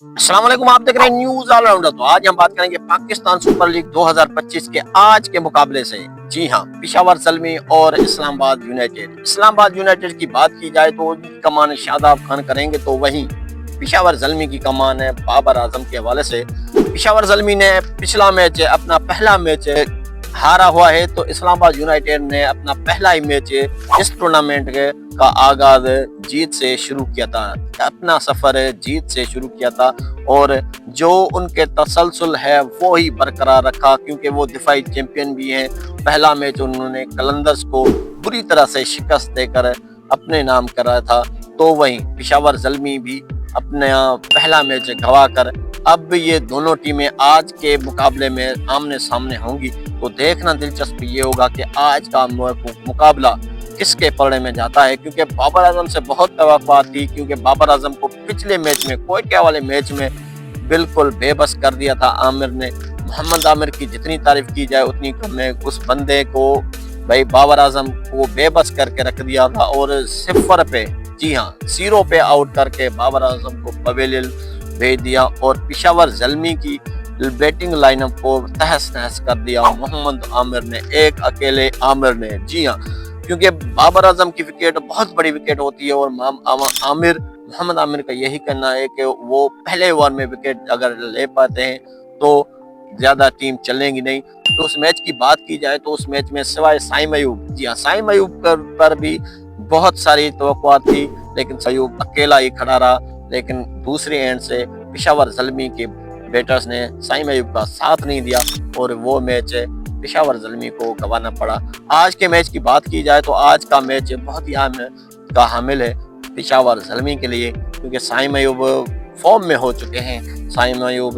अस्सलाम वालेकुम, आप देख रहे हैं न्यूज ऑलराउंडर। तो आज हम बात करेंगे पाकिस्तान सुपर लीग 2025 के आज के मुकाबले से। जी हाँ, पिशावर ज़ल्मी और इस्लामाबाद यूनाइटेड। इस्लामाबाद यूनाइटेड की बात की जाए तो उनकी कमान शादाब खान करेंगे, तो वहीं पिशावर ज़ल्मी की कमान है बाबर आजम के हवाले से। पिशावर ज़ल्मी ने पिछला मैच अपना पहला मैच हारा हुआ है, तो इस्लामाबाद यूनाइटेड ने अपना पहला ही मैच इस टूर्नामेंट का आगाज जीत से शुरू किया था। अपना सफर जीत से शुरू किया था और जो उनके तसलसल है वो ही बरकरार रखा, क्योंकि वो दिफाई चैंपियन भी हैं। पहला मैच उन्होंने कलंदर्स को बुरी तरह से शिकस्त देकर अपने नाम कराया था, तो वहीं पिशावर ज़ल्मी भी अपना पहला मैच गंवाकर अब ये दोनों टीमें आज के मुकाबले में आमने सामने होंगी। तो देखना दिलचस्प ये होगा कि आज का मुकाबला किसके पलड़े में जाता है, क्योंकि बाबर आजम से बहुत तवक्को थी, क्योंकि बाबर आजम को पिछले मैच में कोयटा वाले मैच में बिल्कुल बेबस कर दिया था आमिर ने। मोहम्मद आमिर की जितनी तारीफ की जाए उतनी कम है। उस बंदे को भाई बाबर आजम को बेबस करके रख दिया था और सिफर पे, जी हाँ, 0 पे आउट करके बाबर आजम को पवेलियन भेज दिया और पिशावर ज़ल्मी की बैटिंग लाइनअप को तहस नहस कर दिया मोहम्मद आमिर ने, एक अकेले आमिर ने। जी हाँ, क्योंकि बाबर आजम की विकेट बहुत बड़ी विकेट होती है और मोहम्मद आमिर का यही कहना है कि वो पहले ओवर में विकेट अगर ले पाते हैं तो ज्यादा टीम चलेंगी नहीं। तो उस मैच की बात की जाए तो उस मैच में सिवाय साइम अयूब, जी हाँ, साइम अयूब पर भी बहुत सारी तवक्कुआत थी, लेकिन अयूब अकेला ही खड़ा रहा। लेकिन दूसरे एंड से पिशावर ज़ल्मी के बैटर्स ने साइम अयूब का साथ नहीं दिया और वो मैच पिशावर ज़ल्मी को गंवाना पड़ा। आज के मैच की बात की जाए तो आज का मैच बहुत ही अहम का हामिल है पिशावर ज़ल्मी के लिए, क्योंकि साइम अयूब फॉर्म में हो चुके हैं, साइम अयूब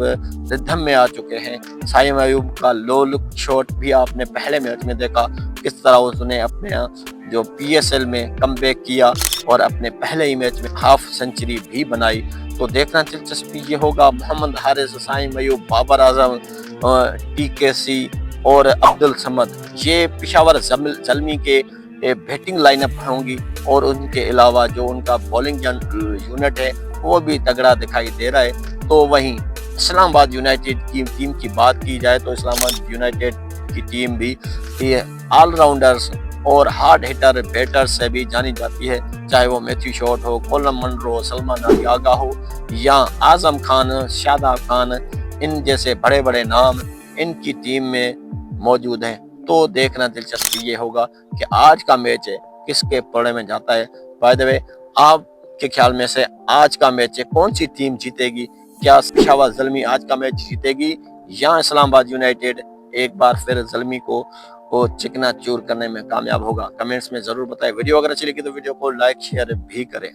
रिदम में आ चुके हैं। साइम अयूब का लो लुक शॉट भी आपने पहले मैच में देखा, किस तरह उसने अपने जो PSL में कमबैक किया और अपने पहले ही मैच में हाफ सेंचुरी भी बनाई। तो देखना दिलचस्पी ये होगा मोहम्मद हारिस, साइम अयूब, बाबर आजम, TKC और अब्दुल समद, ये पिशावर ज़ल्मी के बैटिंग लाइनअप होंगी और उनके अलावा जो उनका बॉलिंग यूनिट है वो भी तगड़ा दिखाई दे रहा है। तो वहीं इस्लामाबाद यूनाइटेड की टीम की बात की जाए तो इस्लामाबाद यूनाइटेड की टीम भी ऑलराउंडर्स और हार्ड हिटर बैटर्स से भी जानी जाती है, चाहे वो मैथ्यू शॉट हो, कोलम मंड्रो, सलमान अली आगा हो या आजम खान, शादाब खान, इन जैसे बड़े बड़े नाम इनकी टीम में मौजूद हैं। तो देखना दिलचस्प ये होगा कि आज का मैच किसके पलड़े में जाता है। बाय द वे, आपके ख्याल में से आज का मैच कौन सी टीम जीतेगी? क्या पिशावर ज़ल्मी आज का मैच जीतेगी या इस्लामाबाद यूनाइटेड एक बार फिर ज़ल्मी को चिकना चूर करने में कामयाब होगा? कमेंट्स में जरूर बताएं। वीडियो अगर अच्छी लगी तो वीडियो को लाइक शेयर भी करें।